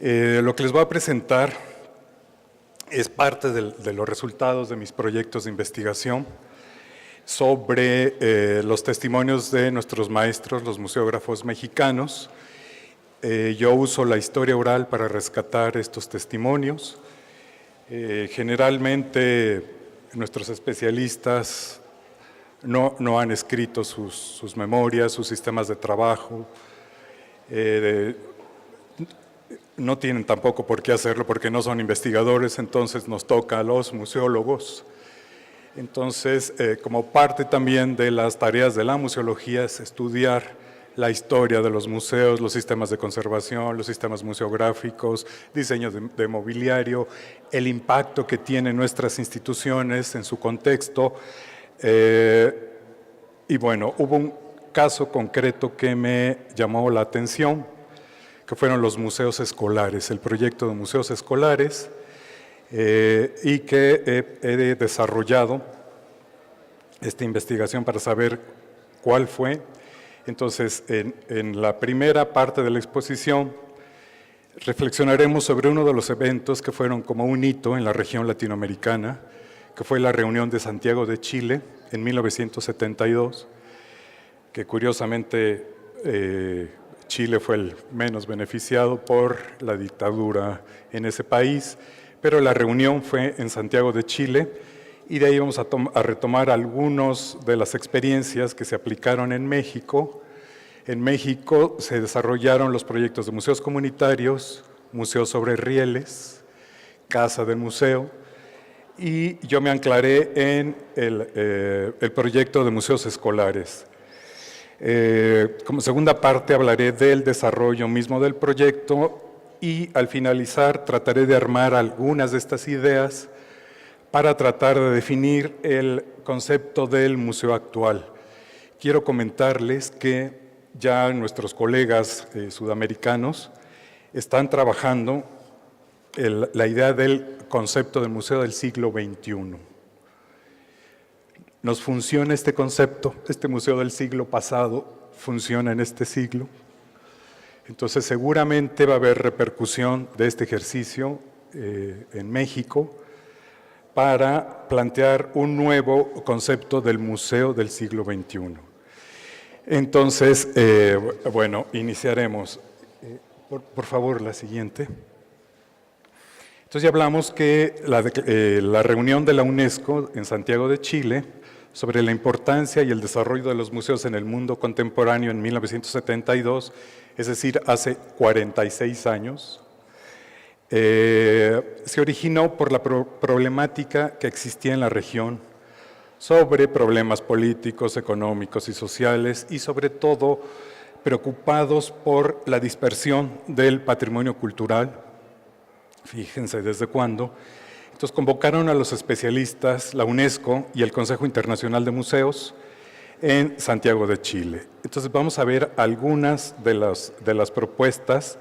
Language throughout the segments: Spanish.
Lo que les voy a presentar es parte de los resultados de mis proyectos de investigación sobre los testimonios de nuestros maestros, los museógrafos mexicanos. Yo uso la historia oral para rescatar estos testimonios. Generalmente nuestros especialistas no han escrito sus memorias, sus sistemas de trabajo, no tienen tampoco por qué hacerlo porque no son investigadores, entonces nos toca a los museólogos. Entonces, como parte también de las tareas de la museología es estudiar la historia de los museos, los sistemas de conservación, los sistemas museográficos, diseño de mobiliario, el impacto que tienen nuestras instituciones en su contexto. Y bueno, hubo un caso concreto que me llamó la atención, que fueron los museos escolares, el proyecto de museos escolares, y que he desarrollado esta investigación para saber cuál fue. Entonces, en la primera parte de la exposición, reflexionaremos sobre uno de los eventos que fueron como un hito en la región latinoamericana, que fue la reunión de Santiago de Chile en 1972, que curiosamente Chile fue el menos beneficiado por la dictadura en ese país, pero la reunión fue en Santiago de Chile y de ahí vamos a retomar algunas de las experiencias que se aplicaron en México. En México se desarrollaron los proyectos de museos comunitarios, museos sobre rieles, casa del museo, y yo me anclaré en el proyecto de museos escolares. Como segunda parte hablaré del desarrollo mismo del proyecto y al finalizar trataré de armar algunas de estas ideas para tratar de definir el concepto del museo actual. Quiero comentarles que ya nuestros colegas sudamericanos están trabajando la idea del concepto del museo del siglo XXI. ¿Nos funciona este concepto? ¿Este museo del siglo pasado funciona en este siglo? Entonces, seguramente va a haber repercusión de este ejercicio en México para plantear un nuevo concepto del museo del siglo XXI. Entonces, bueno, iniciaremos. Por favor, la siguiente. Entonces, ya hablamos que la reunión de la UNESCO en Santiago de Chile sobre la importancia y el desarrollo de los museos en el mundo contemporáneo en 1972, es decir, hace 46 años, se originó por la problemática que existía en la región sobre problemas políticos, económicos y sociales y sobre todo preocupados por la dispersión del patrimonio cultural. Fíjense desde cuándo. Entonces convocaron a los especialistas, la UNESCO y el Consejo Internacional de Museos en Santiago de Chile. Entonces vamos a ver algunas de las propuestas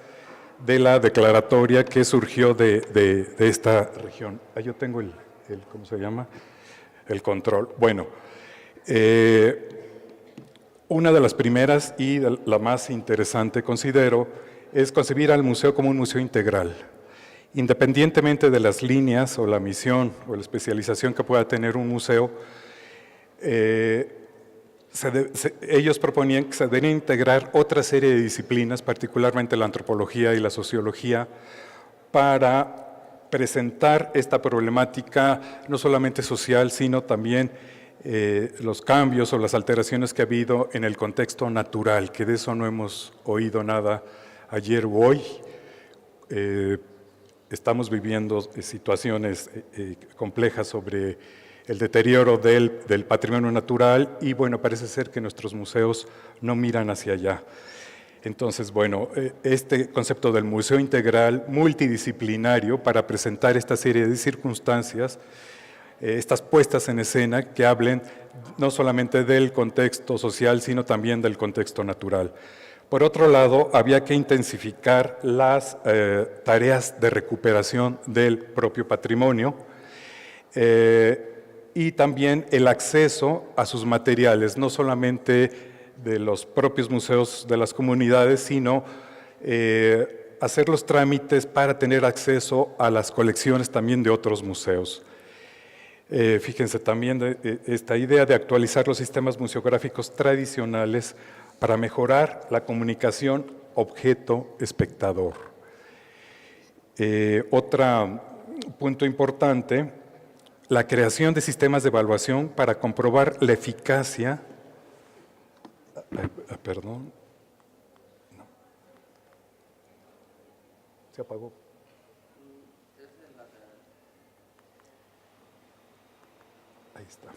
de la declaratoria que surgió de esta región. Yo tengo ¿cómo se llama? El control. Bueno, una de las primeras y la más interesante, considero, es concebir al museo como un museo integral. Independientemente de las líneas o la misión o la especialización que pueda tener un museo, ellos proponían que se deben integrar otra serie de disciplinas, particularmente la antropología y la sociología, para presentar esta problemática no solamente social, sino también los cambios o las alteraciones que ha habido en el contexto natural, que de eso no hemos oído nada ayer u hoy. Estamos viviendo situaciones complejas sobre el deterioro del patrimonio natural y, bueno, parece ser que nuestros museos no miran hacia allá. Entonces, bueno, este concepto del museo integral multidisciplinario para presentar esta serie de circunstancias, estas puestas en escena que hablen no solamente del contexto social, sino también del contexto natural. Por otro lado, había que intensificar las tareas de recuperación del propio patrimonio y también el acceso a sus materiales, no solamente de los propios museos de las comunidades, sino hacer los trámites para tener acceso a las colecciones también de otros museos. Fíjense también esta idea de actualizar los sistemas museográficos tradicionales para mejorar la comunicación objeto-espectador. Otro punto importante, la creación de sistemas de evaluación para comprobar la eficacia. Perdón. No. Se apagó. Ahí está.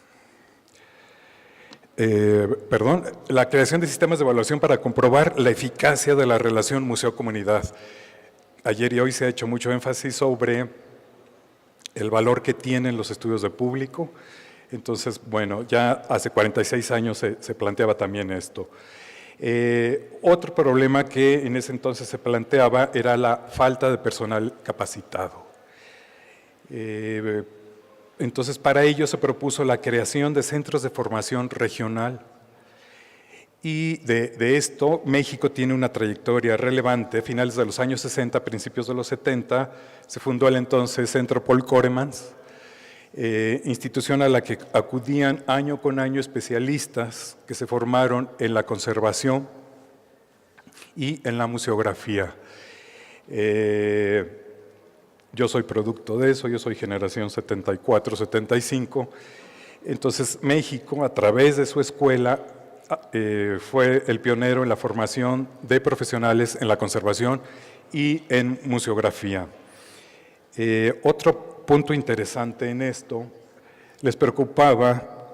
Perdón, la creación de sistemas de evaluación para comprobar la eficacia de la relación museo-comunidad. Ayer y hoy se ha hecho mucho énfasis sobre el valor que tienen los estudios de público. Entonces, bueno, ya hace 46 años se planteaba también esto. Otro problema que en ese entonces se planteaba era la falta de personal capacitado. Entonces, para ello se propuso la creación de centros de formación regional. Y de esto, México tiene una trayectoria relevante. A finales de los años 60, principios de los 70, se fundó el entonces Centro Paul Koremans, institución a la que acudían año con año especialistas que se formaron en la conservación y en la museografía. Yo soy producto de eso, yo soy generación 74, 75. Entonces, México, a través de su escuela, fue el pionero en la formación de profesionales en la conservación y en museografía. Otro punto interesante en esto, les preocupaba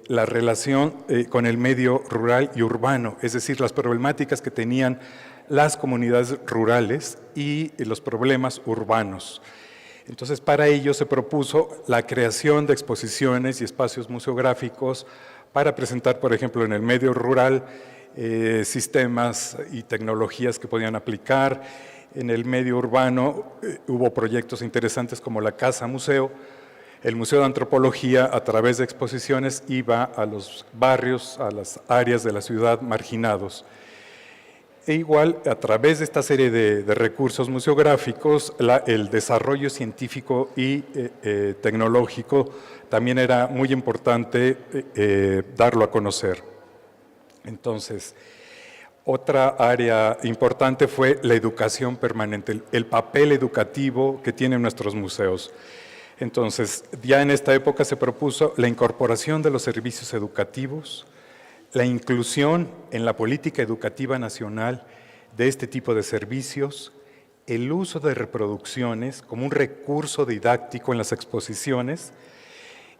la relación con el medio rural y urbano, es decir, las problemáticas que tenían las comunidades rurales y los problemas urbanos. Entonces, para ello se propuso la creación de exposiciones y espacios museográficos para presentar, por ejemplo, en el medio rural, sistemas y tecnologías que podían aplicar. En el medio urbano hubo proyectos interesantes como la Casa Museo. El Museo de Antropología, a través de exposiciones, iba a los barrios, a las áreas de la ciudad marginados. E igual, a través de esta serie de recursos museográficos, el desarrollo científico y tecnológico también era muy importante darlo a conocer. Entonces, otra área importante fue la educación permanente, el papel educativo que tienen nuestros museos. Entonces, ya en esta época se propuso la incorporación de los servicios educativos, la inclusión en la política educativa nacional de este tipo de servicios, el uso de reproducciones como un recurso didáctico en las exposiciones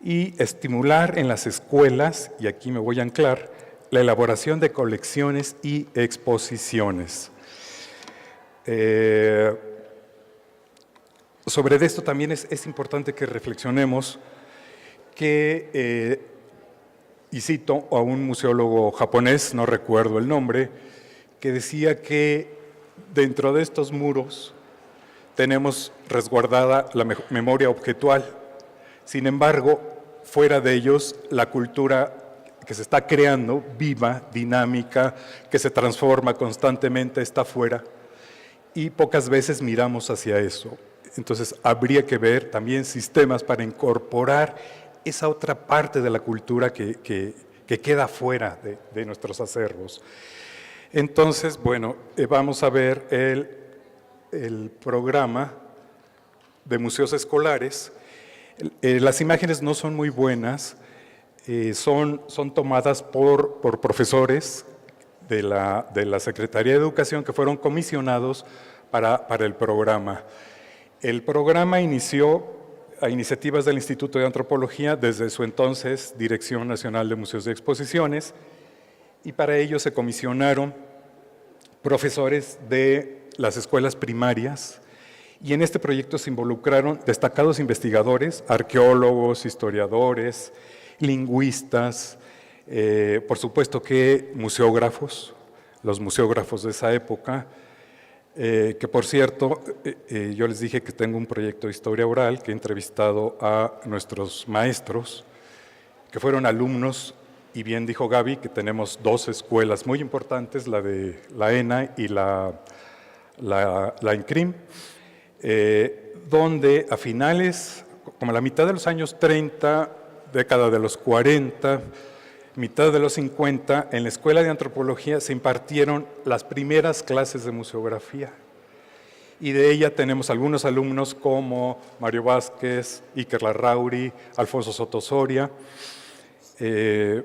y estimular en las escuelas, y aquí me voy a anclar, la elaboración de colecciones y exposiciones. Sobre esto también es importante que reflexionemos que y cito a un museólogo japonés, no recuerdo el nombre, que decía que dentro de estos muros tenemos resguardada la memoria objetual. Sin embargo, fuera de ellos, la cultura que se está creando, viva, dinámica, que se transforma constantemente, está afuera, y pocas veces miramos hacia eso. Entonces, habría que ver también sistemas para incorporar esa otra parte de la cultura que queda fuera de nuestros acervos. Entonces, bueno, vamos a ver el programa de museos escolares. Las imágenes no son muy buenas, son tomadas por profesores de la Secretaría de Educación que fueron comisionados para el programa. El programa inició a iniciativas del Instituto de Antropología desde su entonces Dirección Nacional de Museos y Exposiciones, y para ello se comisionaron profesores de las escuelas primarias, y en este proyecto se involucraron destacados investigadores, arqueólogos, historiadores, lingüistas, por supuesto que museógrafos, los museógrafos de esa época, que por cierto, yo les dije que tengo un proyecto de historia oral, que he entrevistado a nuestros maestros, que fueron alumnos, y bien dijo Gaby, que tenemos dos escuelas muy importantes, la de la ENA y la la INCRIM, donde a finales, como a la mitad de los años 30, década de los 40, mitad de los 50, en la Escuela de Antropología se impartieron las primeras clases de museografía. Y de ella tenemos algunos alumnos como Mario Vázquez, Iker Larrauri, Alfonso Soto Soria. He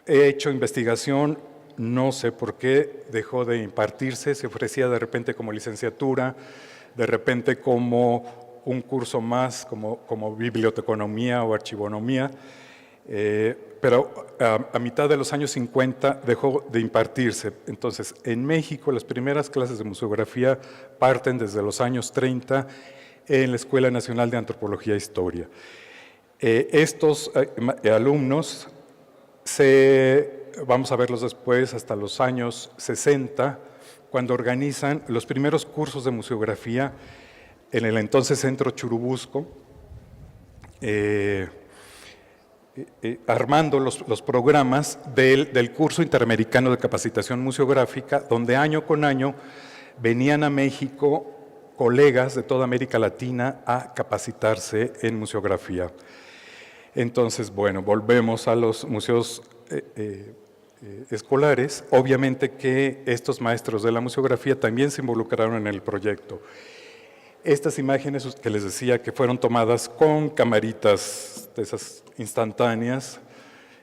hecho investigación, no sé por qué dejó de impartirse, se ofrecía de repente como licenciatura, de repente como un curso más, como biblioteconomía o archivonomía, pero a mitad de los años 50 dejó de impartirse. Entonces, en México las primeras clases de museografía parten desde los años 30 en la Escuela Nacional de Antropología e Historia. Estos alumnos, vamos a verlos después, hasta los años 60, cuando organizan los primeros cursos de museografía en el entonces Centro Churubusco, armando los programas del curso interamericano de capacitación museográfica, donde año con año venían a México colegas de toda América Latina a capacitarse en museografía. Entonces, bueno, volvemos a los museos escolares. Obviamente que estos maestros de la museografía también se involucraron en el proyecto. Estas imágenes que les decía que fueron tomadas con camaritas de esas instantáneas,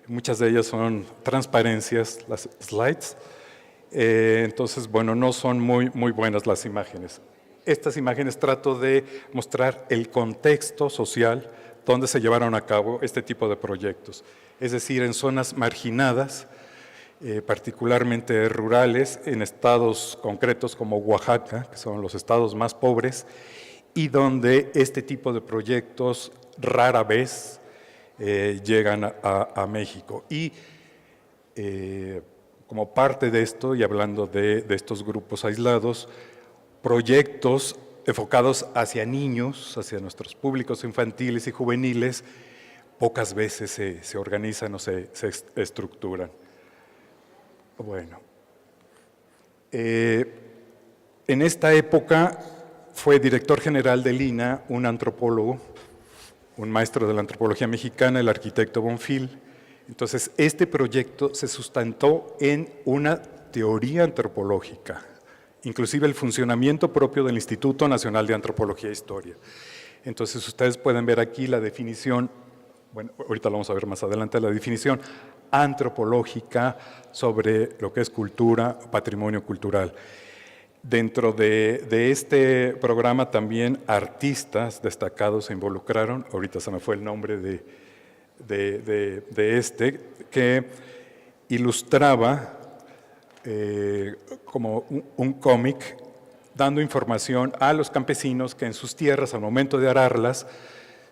muchas de ellas son transparencias, las slides, entonces, bueno, no son muy buenas las imágenes. Estas imágenes trato de mostrar el contexto social donde se llevaron a cabo este tipo de proyectos, es decir, en zonas marginadas, particularmente rurales, en estados concretos como Oaxaca, que son los estados más pobres, y donde este tipo de proyectos rara vez llegan a México. Y como parte de esto, y hablando de estos grupos aislados, proyectos enfocados hacia niños, hacia nuestros públicos infantiles y juveniles, pocas veces se organizan o se estructuran. Bueno, en esta época fue director general del INAH un antropólogo, un maestro de la antropología mexicana, el arquitecto Bonfil. Entonces, este proyecto se sustentó en una teoría antropológica, inclusive el funcionamiento propio del Instituto Nacional de Antropología e Historia. Entonces, ustedes pueden ver aquí la definición, bueno, ahorita lo vamos a ver más adelante, la definición antropológica sobre lo que es cultura, patrimonio cultural. Dentro de este programa también artistas destacados se involucraron, ahorita se me fue el nombre de este, que ilustraba como un cómic dando información a los campesinos que en sus tierras al momento de ararlas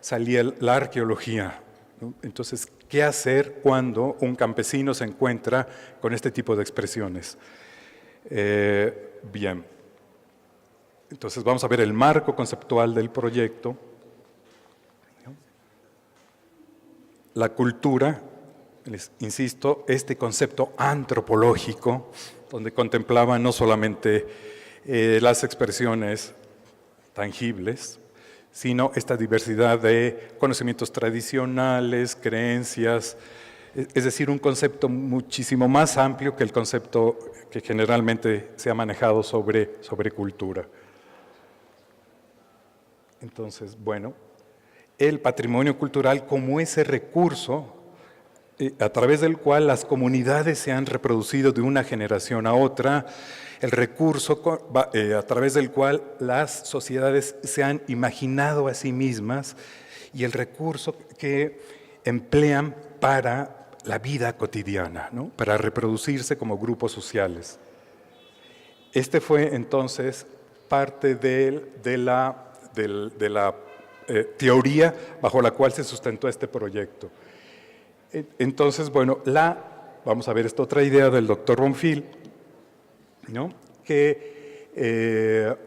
salía la arqueología, ¿no? Entonces, ¿qué hacer cuando un campesino se encuentra con este tipo de expresiones? Bien, entonces vamos a ver el marco conceptual del proyecto. La cultura, les insisto, este concepto antropológico, donde contemplaba no solamente las expresiones tangibles, sino esta diversidad de conocimientos tradicionales, creencias, es decir, un concepto muchísimo más amplio que el concepto que generalmente se ha manejado sobre cultura. Entonces, bueno, el patrimonio cultural como ese recurso a través del cual las comunidades se han reproducido de una generación a otra, el recurso a través del cual las sociedades se han imaginado a sí mismas y el recurso que emplean para la vida cotidiana, ¿no? Para reproducirse como grupos sociales. Este fue entonces parte de la teoría bajo la cual se sustentó este proyecto. Entonces, bueno, vamos a ver esta otra idea del doctor Bonfil, ¿no? Que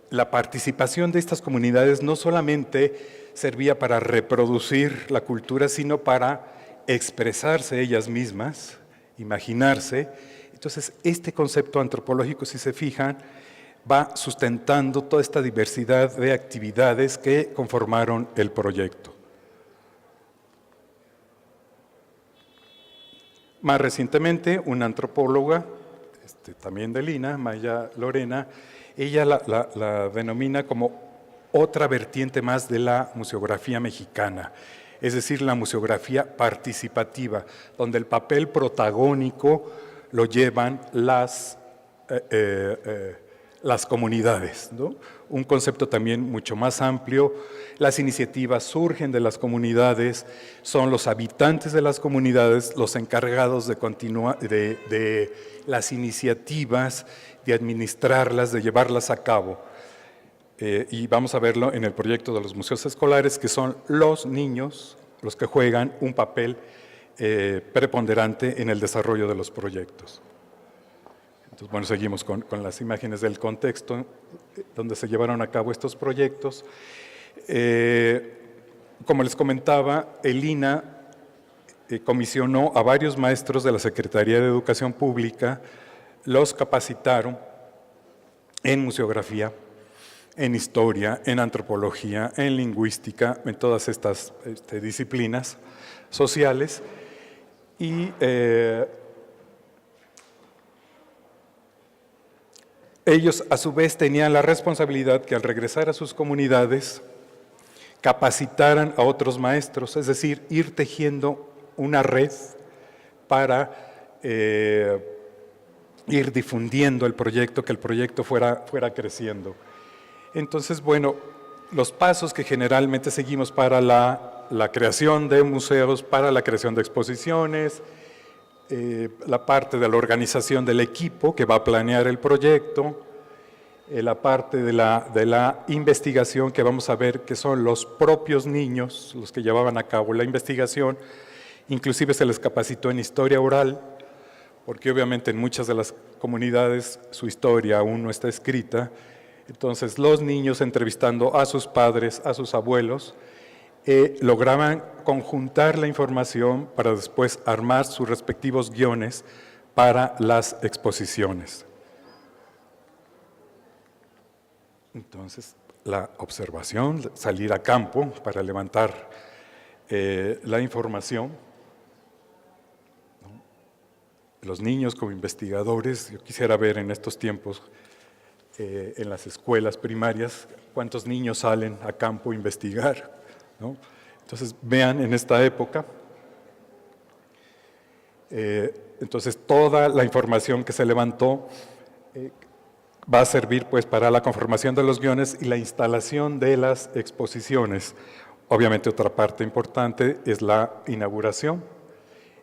la participación de estas comunidades no solamente servía para reproducir la cultura, sino para expresarse ellas mismas, imaginarse. Entonces, este concepto antropológico, si se fijan, va sustentando toda esta diversidad de actividades que conformaron el proyecto. Más recientemente, una antropóloga, también de Lina, Maya Lorena, ella la denomina como otra vertiente más de la museografía mexicana, es decir, la museografía participativa, donde el papel protagónico lo llevan las comunidades, ¿no? Un concepto también mucho más amplio. Las iniciativas surgen de las comunidades, son los habitantes de las comunidades los encargados de las iniciativas, de administrarlas, de llevarlas a cabo. Y vamos a verlo en el proyecto de los museos escolares, que son los niños los que juegan un papel preponderante en el desarrollo de los proyectos. Entonces, bueno, seguimos con las imágenes del contexto donde se llevaron a cabo estos proyectos. Como les comentaba, el INA comisionó a varios maestros de la Secretaría de Educación Pública, los capacitaron en museografía, en historia, en antropología, en lingüística, en todas estas disciplinas sociales, y ellos a su vez tenían la responsabilidad que al regresar a sus comunidades capacitaran a otros maestros, es decir, ir tejiendo una red para ir difundiendo el proyecto, que el proyecto fuera creciendo. Entonces, bueno, los pasos que generalmente seguimos para la creación de museos, para la creación de exposiciones, la parte de la organización del equipo que va a planear el proyecto, la parte de la investigación que vamos a ver que son los propios niños los que llevaban a cabo la investigación, inclusive se les capacitó en historia oral, porque obviamente en muchas de las comunidades su historia aún no está escrita. Entonces los niños entrevistando a sus padres, a sus abuelos, lograban conjuntar la información para después armar sus respectivos guiones para las exposiciones. Entonces, la observación, salir a campo para levantar la información. Los niños como investigadores, yo quisiera ver en estos tiempos en las escuelas primarias cuántos niños salen a campo a investigar, ¿no? Entonces, vean en esta época, entonces toda la información que se levantó va a servir pues para la conformación de los guiones y la instalación de las exposiciones. Obviamente otra parte importante es la inauguración.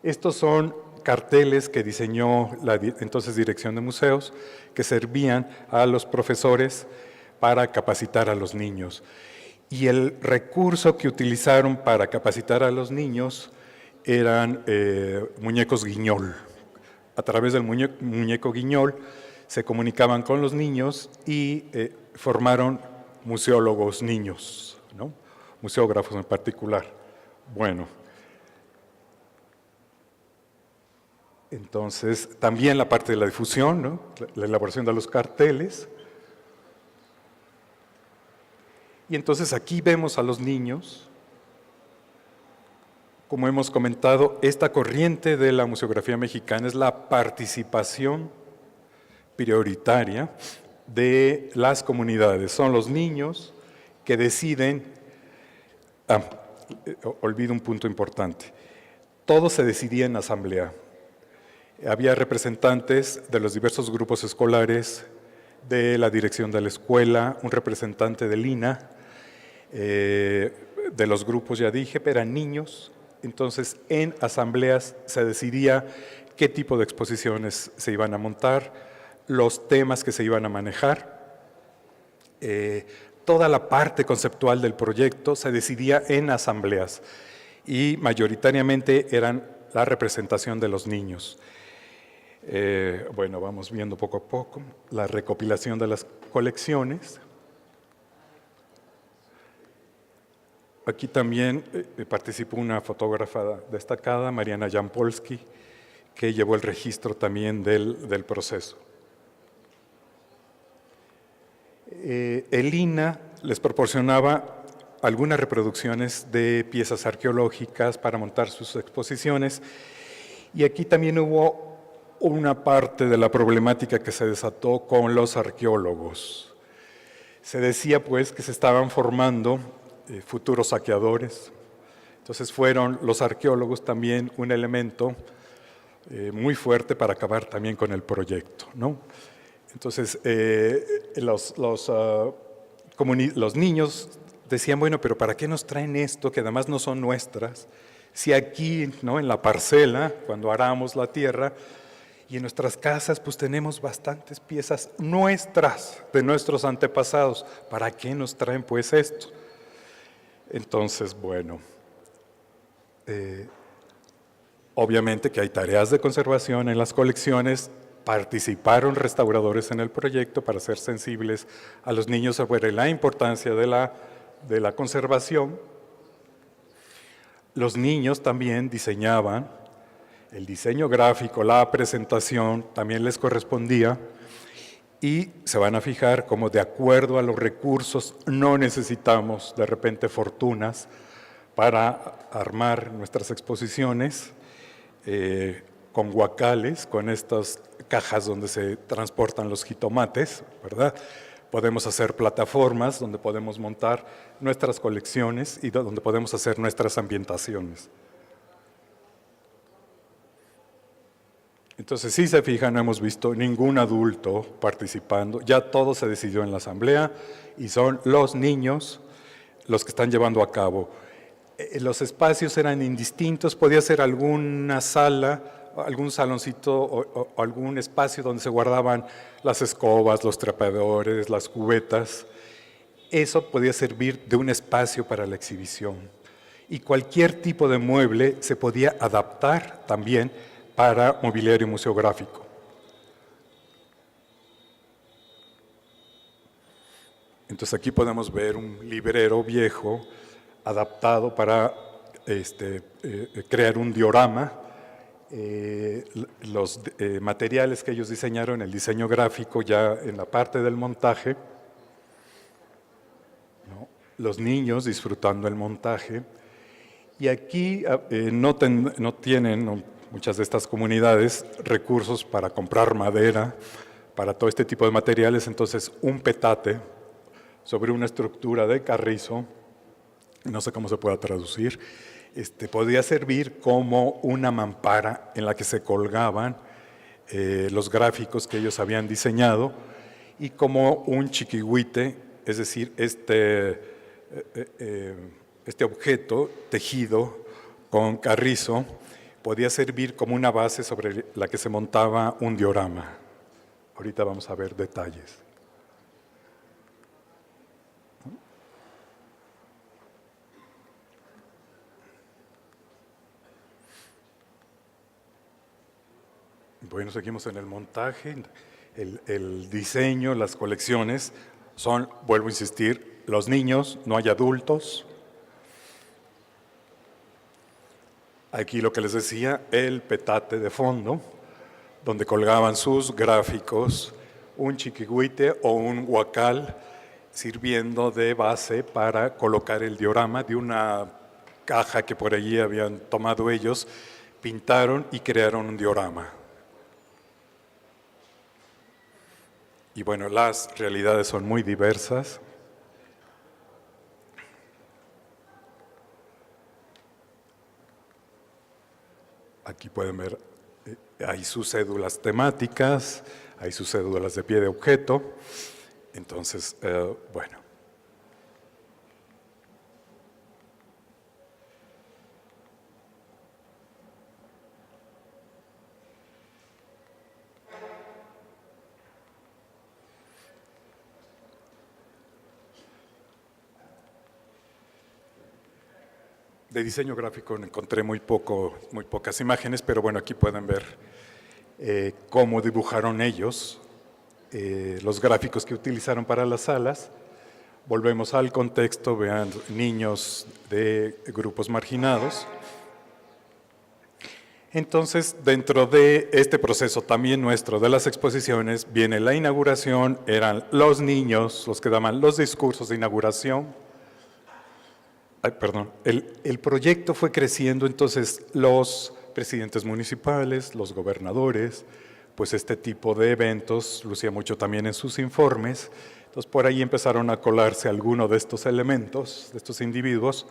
Estos son carteles que diseñó la entonces Dirección de Museos, que servían a los profesores para capacitar a los niños. Y el recurso que utilizaron para capacitar a los niños eran muñecos guiñol. A través del muñeco guiñol se comunicaban con los niños y formaron museólogos niños, ¿no? Museógrafos en particular. Bueno, entonces también la parte de la difusión, ¿no? La elaboración de los carteles. Y entonces aquí vemos a los niños, como hemos comentado, esta corriente de la museografía mexicana es la participación prioritaria de las comunidades. Son los niños que deciden, olvido un punto importante, todo se decidía en asamblea. Había representantes de los diversos grupos escolares, de la dirección de la escuela, un representante del INA, de los grupos, ya dije, pero eran niños. Entonces, en asambleas se decidía qué tipo de exposiciones se iban a montar, los temas que se iban a manejar. Toda la parte conceptual del proyecto se decidía en asambleas y mayoritariamente eran la representación de los niños. Bueno, vamos viendo poco a poco la recopilación de las colecciones. Aquí también participó una fotógrafa destacada, Mariana Jampolsky, que llevó el registro también del proceso. el INAH les proporcionaba algunas reproducciones de piezas arqueológicas para montar sus exposiciones, y aquí también hubo una parte de la problemática que se desató con los arqueólogos. Se decía pues que se estaban formando futuros saqueadores. Entonces fueron los arqueólogos también un elemento muy fuerte para acabar también con el proyecto, ¿no? Entonces los niños decían, bueno, pero ¿para qué nos traen esto que además no son nuestras? Si aquí, ¿no?, en la parcela, cuando aramos la tierra, y en nuestras casas pues tenemos bastantes piezas nuestras, de nuestros antepasados, ¿para qué nos traen pues esto? Entonces, bueno, obviamente que hay tareas de conservación en las colecciones. Participaron restauradores en el proyecto para ser sensibles a los niños sobre la importancia de la conservación. Los niños también diseñaban, el diseño gráfico, la presentación también les correspondía, y se van a fijar como de acuerdo a los recursos no necesitamos de repente fortunas para armar nuestras exposiciones, con guacales, con estas cajas donde se transportan los jitomates, ¿verdad? Podemos hacer plataformas donde podemos montar nuestras colecciones y donde podemos hacer nuestras ambientaciones. Entonces, si se fijan, no hemos visto ningún adulto participando, ya todo se decidió en la asamblea y son los niños los que están llevando a cabo. Los espacios eran indistintos, podía ser alguna sala, algún saloncito o algún espacio donde se guardaban las escobas, los trapeadores, las cubetas. Eso podía servir de un espacio para la exhibición. Y cualquier tipo de mueble se podía adaptar también para mobiliario museográfico. Entonces aquí podemos ver un librero viejo adaptado para crear un diorama. Los materiales que ellos diseñaron, el diseño gráfico ya en la parte del montaje, ¿no? Los niños disfrutando el montaje. Y aquí no tienen muchas de estas comunidades recursos para comprar madera, para todo este tipo de materiales. Entonces un petate sobre una estructura de carrizo, no sé cómo se pueda traducir, podía servir como una mampara en la que se colgaban los gráficos que ellos habían diseñado, y como un chiquihuite, es decir, este objeto tejido con carrizo podía servir como una base sobre la que se montaba un diorama. Ahorita vamos a ver detalles. Bueno, seguimos en el montaje, el diseño, las colecciones son, vuelvo a insistir, los niños, no hay adultos. Aquí lo que les decía, el petate de fondo, donde colgaban sus gráficos, un chiquihuite o un huacal, sirviendo de base para colocar el diorama de una caja que por allí habían tomado ellos, pintaron y crearon un diorama. Y bueno, las realidades son muy diversas. Aquí pueden ver, hay sus cédulas temáticas, hay sus cédulas de pie de objeto. Entonces, bueno. De diseño gráfico encontré muy pocas imágenes, pero bueno, aquí pueden ver cómo dibujaron ellos, los gráficos que utilizaron para las salas. Volvemos al contexto, vean, niños de grupos marginados. Entonces, dentro de este proceso también nuestro de las exposiciones, viene la inauguración, eran los niños los que daban los discursos de inauguración. Ay, perdón, el proyecto fue creciendo, entonces los presidentes municipales, los gobernadores, pues este tipo de eventos lucía mucho también en sus informes. Entonces, por ahí empezaron a colarse algunos de estos elementos, de estos individuos,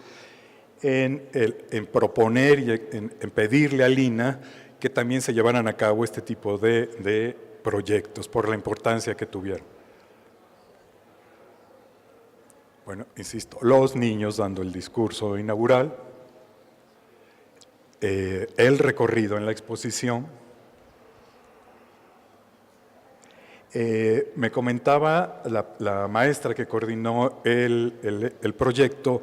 en proponer y en pedirle al INAH que también se llevaran a cabo este tipo de proyectos por la importancia que tuvieron. Bueno, insisto, los niños dando el discurso inaugural, el recorrido en la exposición. Me comentaba la maestra que coordinó el proyecto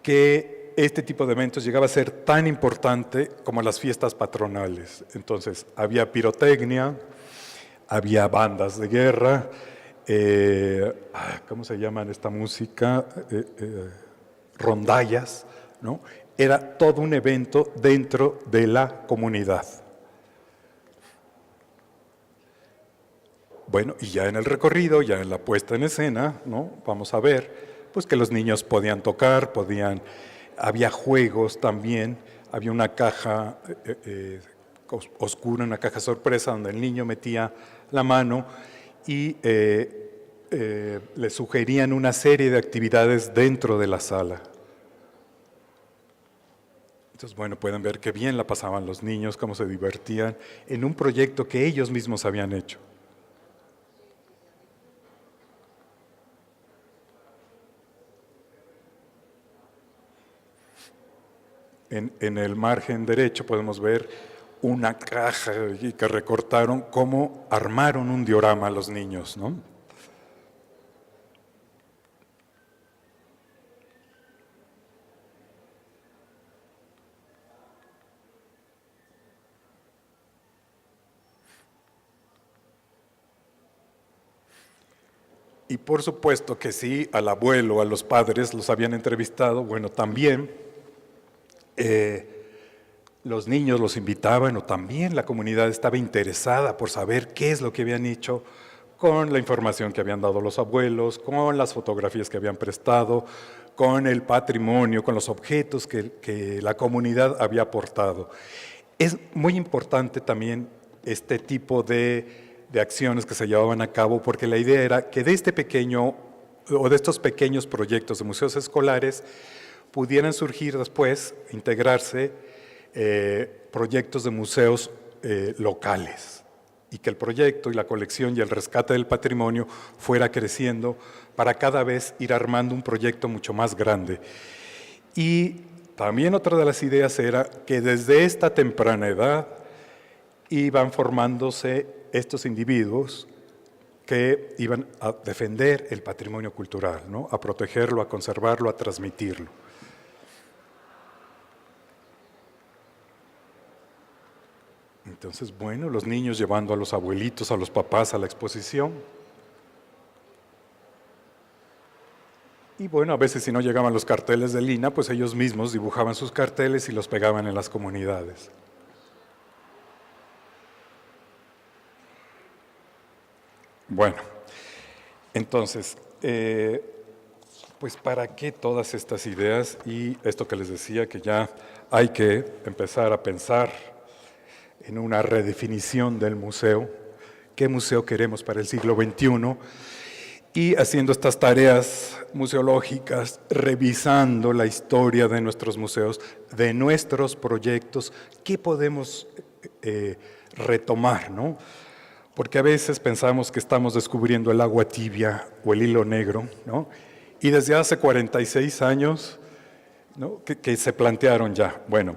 que este tipo de eventos llegaba a ser tan importante como las fiestas patronales. Entonces, había pirotecnia, había bandas de guerra, ¿cómo se llaman esta música? Rondallas, ¿no? Era todo un evento dentro de la comunidad. Bueno, y ya en el recorrido, ya en la puesta en escena, ¿no? Vamos a ver, pues que los niños podían tocar, había juegos también, había una caja oscura, una caja sorpresa donde el niño metía la mano y le sugerían una serie de actividades dentro de la sala. Entonces, bueno, pueden ver qué bien la pasaban los niños, cómo se divertían en un proyecto que ellos mismos habían hecho. En el margen derecho podemos ver una caja que recortaron, cómo armaron un diorama los niños, ¿no? Y por supuesto que sí, al abuelo, a los padres los habían entrevistado, bueno, también los niños los invitaban o también la comunidad estaba interesada por saber qué es lo que habían hecho con la información que habían dado los abuelos, con las fotografías que habían prestado, con el patrimonio, con los objetos que la comunidad había aportado. Es muy importante también este tipo de acciones que se llevaban a cabo porque la idea era que de este pequeño o de estos pequeños proyectos de museos escolares pudieran surgir después, integrarse proyectos de museos locales y que el proyecto y la colección y el rescate del patrimonio fuera creciendo para cada vez ir armando un proyecto mucho más grande. Y también otra de las ideas era que desde esta temprana edad iban formándose estos individuos que iban a defender el patrimonio cultural, ¿no? A protegerlo, a conservarlo, a transmitirlo. Entonces, bueno, los niños llevando a los abuelitos, a los papás a la exposición. Y bueno, a veces si no llegaban los carteles del INAH, pues ellos mismos dibujaban sus carteles y los pegaban en las comunidades. Bueno, entonces, pues ¿para qué todas estas ideas? Y esto que les decía, que ya hay que empezar a pensar en una redefinición del museo, qué museo queremos para el siglo XXI, y haciendo estas tareas museológicas, revisando la historia de nuestros museos, de nuestros proyectos, qué podemos retomar, ¿no? Porque a veces pensamos que estamos descubriendo el agua tibia o el hilo negro, ¿no? Y desde hace 46 años, ¿no? que se plantearon ya. Bueno,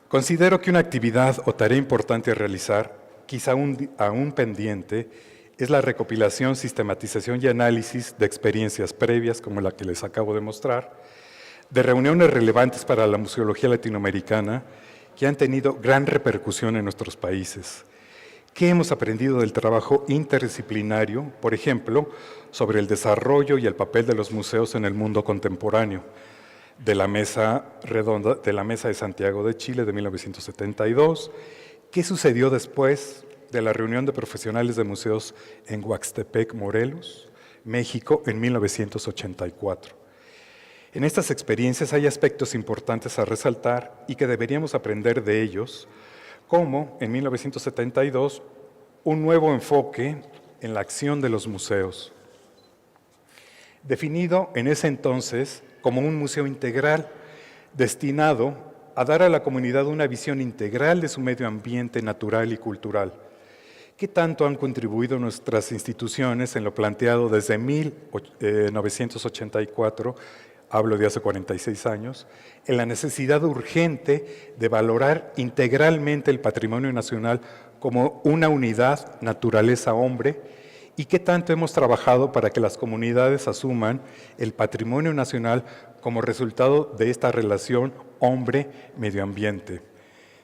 considero que una actividad o tarea importante a realizar, quizá aún pendiente, es la recopilación, sistematización y análisis de experiencias previas, como la que les acabo de mostrar, de reuniones relevantes para la museología latinoamericana que han tenido gran repercusión en nuestros países. ¿Qué hemos aprendido del trabajo interdisciplinario, por ejemplo, sobre el desarrollo y el papel de los museos en el mundo contemporáneo? de la Mesa Redonda, de la Mesa de Santiago de Chile de 1972. ¿Qué sucedió después de la reunión de profesionales de museos en Huaxtepec, Morelos, México, en 1984? En estas experiencias hay aspectos importantes a resaltar y que deberíamos aprender de ellos, como en 1972 un nuevo enfoque en la acción de los museos, definido en ese entonces como un museo integral destinado a dar a la comunidad una visión integral de su medio ambiente natural y cultural. ¿Qué tanto han contribuido nuestras instituciones en lo planteado desde 1984, hablo de hace 46 años, en la necesidad urgente de valorar integralmente el patrimonio nacional como una unidad naturaleza-hombre? ¿Y qué tanto hemos trabajado para que las comunidades asuman el patrimonio nacional como resultado de esta relación hombre-medio ambiente?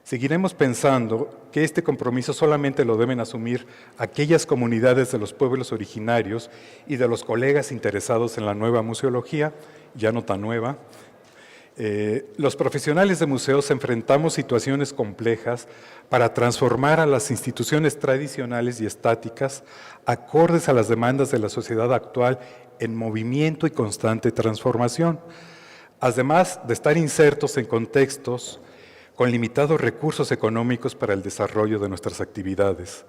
Seguiremos pensando que este compromiso solamente lo deben asumir aquellas comunidades de los pueblos originarios y de los colegas interesados en la nueva museología, ya no tan nueva. Los profesionales de museos enfrentamos situaciones complejas para transformar a las instituciones tradicionales y estáticas acordes a las demandas de la sociedad actual en movimiento y constante transformación, además de estar insertos en contextos con limitados recursos económicos para el desarrollo de nuestras actividades.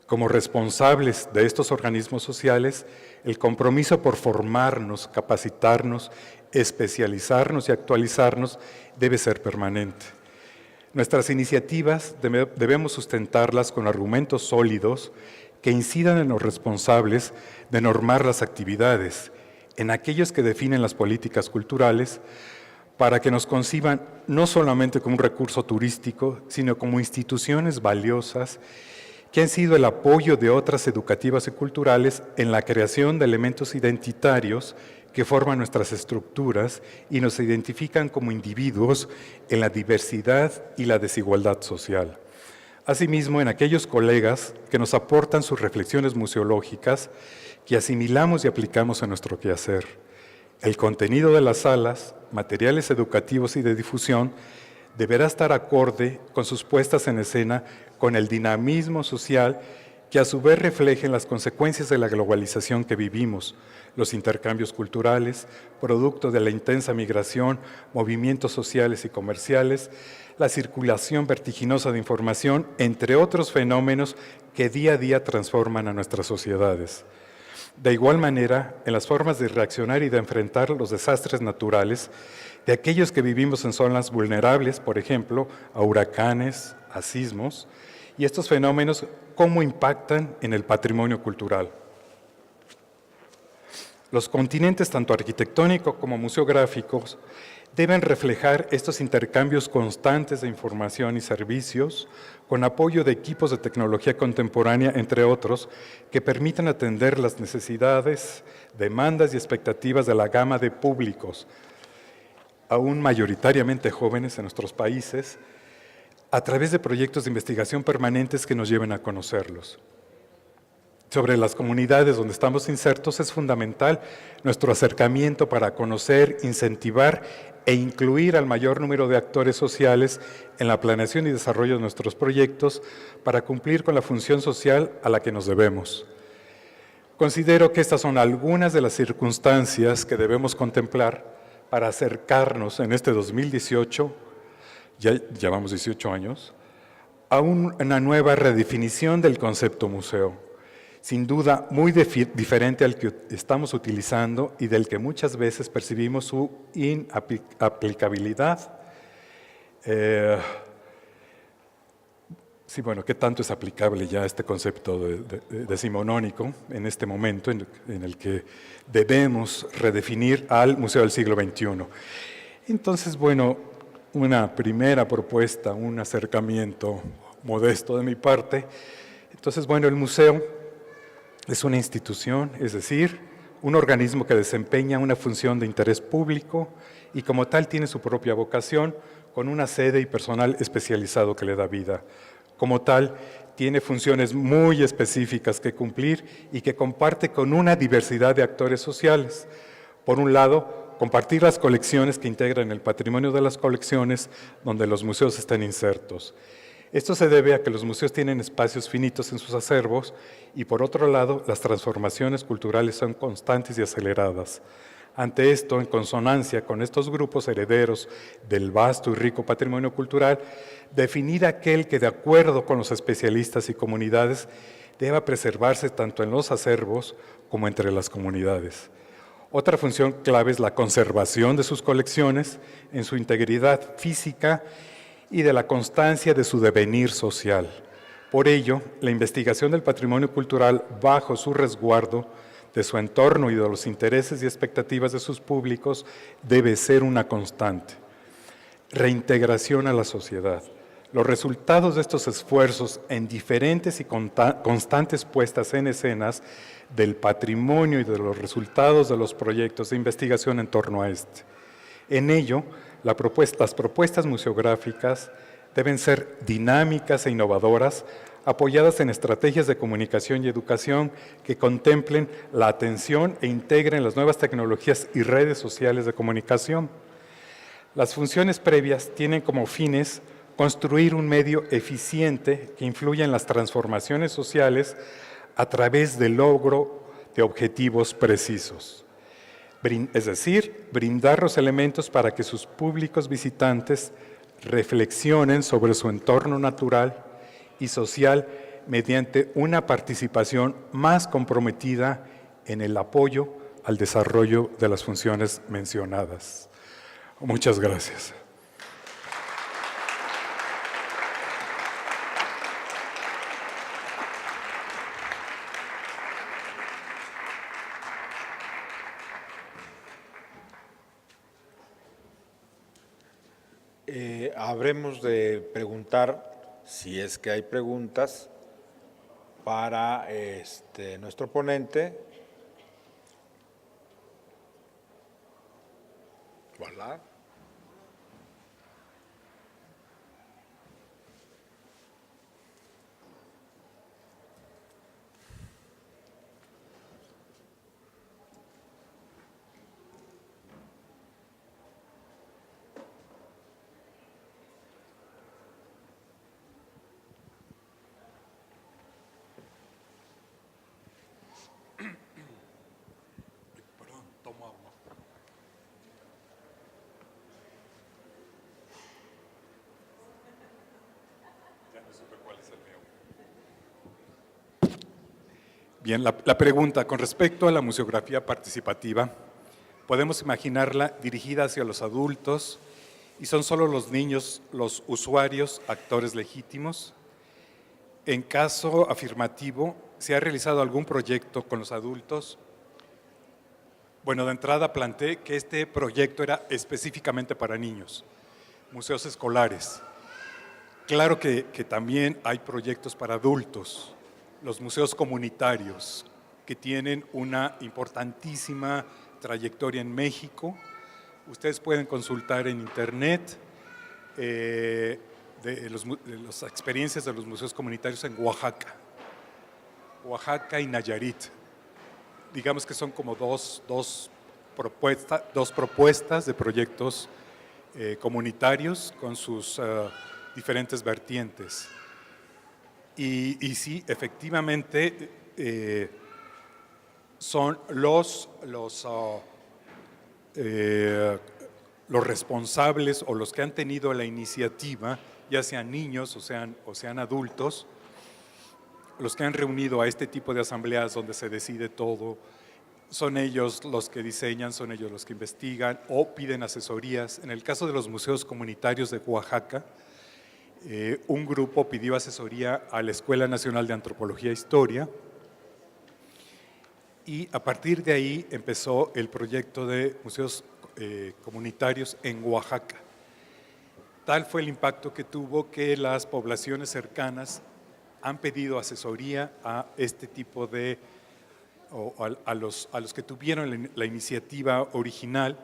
Como responsables de estos organismos sociales, el compromiso por formarnos, capacitarnos, especializarnos y actualizarnos debe ser permanente. Nuestras iniciativas debemos sustentarlas con argumentos sólidos que incidan en los responsables de normar las actividades, en aquellos que definen las políticas culturales, para que nos conciban no solamente como un recurso turístico, sino como instituciones valiosas que han sido el apoyo de otras educativas y culturales en la creación de elementos identitarios que forman nuestras estructuras y nos identifican como individuos en la diversidad y la desigualdad social. Asimismo, en aquellos colegas que nos aportan sus reflexiones museológicas que asimilamos y aplicamos a nuestro quehacer. El contenido de las salas, materiales educativos y de difusión deberá estar acorde con sus puestas en escena con el dinamismo social que a su vez reflejen las consecuencias de la globalización que vivimos, los intercambios culturales, producto de la intensa migración, movimientos sociales y comerciales, la circulación vertiginosa de información, entre otros fenómenos que día a día transforman a nuestras sociedades. De igual manera, en las formas de reaccionar y de enfrentar los desastres naturales, de aquellos que vivimos en zonas vulnerables, por ejemplo, a huracanes, a sismos, y estos fenómenos, ¿cómo impactan en el patrimonio cultural? Los continentes, tanto arquitectónicos como museográficos, deben reflejar estos intercambios constantes de información y servicios con apoyo de equipos de tecnología contemporánea, entre otros, que permitan atender las necesidades, demandas y expectativas de la gama de públicos, aún mayoritariamente jóvenes en nuestros países, a través de proyectos de investigación permanentes que nos lleven a conocerlos. Sobre las comunidades donde estamos insertos es fundamental nuestro acercamiento para conocer, incentivar e incluir al mayor número de actores sociales en la planeación y desarrollo de nuestros proyectos para cumplir con la función social a la que nos debemos. Considero que estas son algunas de las circunstancias que debemos contemplar para acercarnos en este 2018, ya llevamos 18 años, a una nueva redefinición del concepto museo. Sin duda muy diferente al que estamos utilizando y del que muchas veces percibimos su inaplicabilidad. Sí, bueno, ¿qué tanto es aplicable ya este concepto decimonónico en este momento en el que debemos redefinir al Museo del Siglo XXI? Entonces, bueno, una primera propuesta, un acercamiento modesto de mi parte. Entonces, bueno, el museo es una institución, es decir, un organismo que desempeña una función de interés público y como tal tiene su propia vocación con una sede y personal especializado que le da vida. Como tal, tiene funciones muy específicas que cumplir y que comparte con una diversidad de actores sociales. Por un lado, compartir las colecciones que integran el patrimonio de las colecciones donde los museos están insertos. Esto se debe a que los museos tienen espacios finitos en sus acervos y, por otro lado, las transformaciones culturales son constantes y aceleradas. Ante esto, en consonancia con estos grupos herederos del vasto y rico patrimonio cultural, definir aquel que, de acuerdo con los especialistas y comunidades, deba preservarse tanto en los acervos como entre las comunidades. Otra función clave es la conservación de sus colecciones en su integridad física y de la constancia de su devenir social. Por ello, la investigación del patrimonio cultural bajo su resguardo de su entorno y de los intereses y expectativas de sus públicos debe ser una constante. Reintegración a la sociedad. Los resultados de estos esfuerzos en diferentes y constantes puestas en escenas del patrimonio y de los resultados de los proyectos de investigación en torno a este. En ello, las propuestas museográficas deben ser dinámicas e innovadoras, apoyadas en estrategias de comunicación y educación que contemplen la atención e integren las nuevas tecnologías y redes sociales de comunicación. Las funciones previas tienen como fines construir un medio eficiente que influya en las transformaciones sociales a través del logro de objetivos precisos. Es decir, brindar los elementos para que sus públicos visitantes reflexionen sobre su entorno natural y social mediante una participación más comprometida en el apoyo al desarrollo de las funciones mencionadas. Muchas gracias. Habremos de preguntar, si es que hay preguntas, para nuestro ponente. Voilà. Bien, la pregunta con respecto a la museografía participativa, podemos imaginarla dirigida hacia los adultos y son solo los niños los usuarios, actores legítimos. En caso afirmativo, ¿se ha realizado algún proyecto con los adultos? Bueno, de entrada planteé que este proyecto era específicamente para niños, museos escolares. Claro que también hay proyectos para adultos, los museos comunitarios, que tienen una importantísima trayectoria en México. Ustedes pueden consultar en internet de las experiencias de los museos comunitarios en Oaxaca y Nayarit. Digamos que son como dos propuestas de proyectos comunitarios con sus diferentes vertientes. Y sí, efectivamente, son los responsables o los que han tenido la iniciativa, ya sean niños o sean adultos, los que han reunido a este tipo de asambleas donde se decide todo. Son ellos los que diseñan, son ellos los que investigan o piden asesorías. En el caso de los museos comunitarios de Oaxaca, un grupo pidió asesoría a la Escuela Nacional de Antropología e Historia y a partir de ahí empezó el proyecto de museos comunitarios en Oaxaca. Tal fue el impacto que tuvo que las poblaciones cercanas han pedido asesoría a este tipo de, a los que tuvieron la iniciativa original,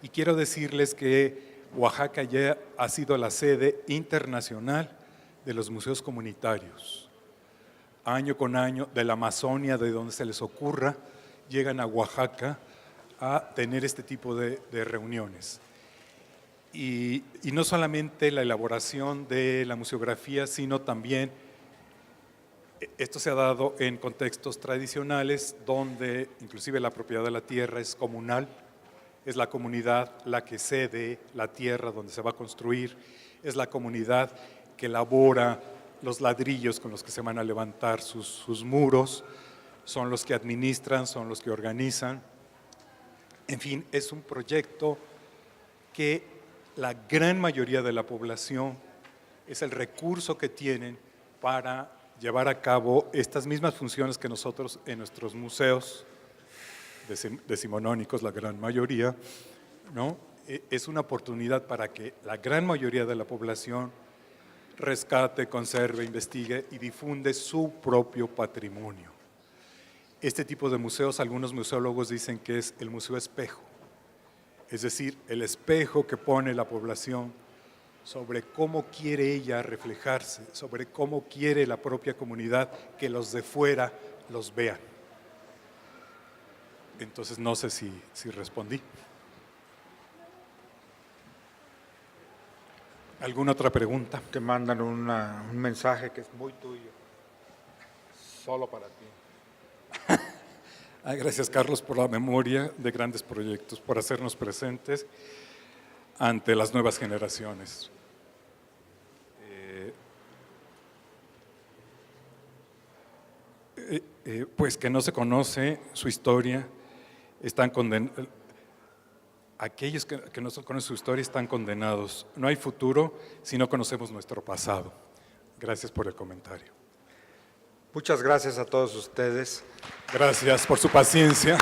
y quiero decirles que Oaxaca ya ha sido la sede internacional de los museos comunitarios. Año con año, de la Amazonia, de donde se les ocurra, llegan a Oaxaca a tener este tipo de reuniones. Y no solamente la elaboración de la museografía, sino también, esto se ha dado en contextos tradicionales donde inclusive la propiedad de la tierra es comunal, es la comunidad la que cede la tierra donde se va a construir, es la comunidad que elabora los ladrillos con los que se van a levantar sus muros, son los que administran, son los que organizan. En fin, es un proyecto que la gran mayoría de la población es el recurso que tienen para llevar a cabo estas mismas funciones que nosotros en nuestros museos decimonónicos, la gran mayoría, ¿no? Es una oportunidad para que la gran mayoría de la población rescate, conserve, investigue y difunde su propio patrimonio. Este tipo de museos, algunos museólogos dicen que es el museo espejo, es decir, el espejo que pone la población sobre cómo quiere ella reflejarse, sobre cómo quiere la propia comunidad que los de fuera los vean. Entonces, no sé si respondí. ¿Alguna otra pregunta? Te mandan un mensaje que es muy tuyo, solo para ti. Gracias, Carlos, por la memoria de grandes proyectos, por hacernos presentes ante las nuevas generaciones. Pues que no se conoce su historia, están condenados. Aquellos que no conocen su historia están condenados. No hay futuro si no conocemos nuestro pasado. Gracias por el comentario. Muchas gracias a todos ustedes. Gracias por su paciencia.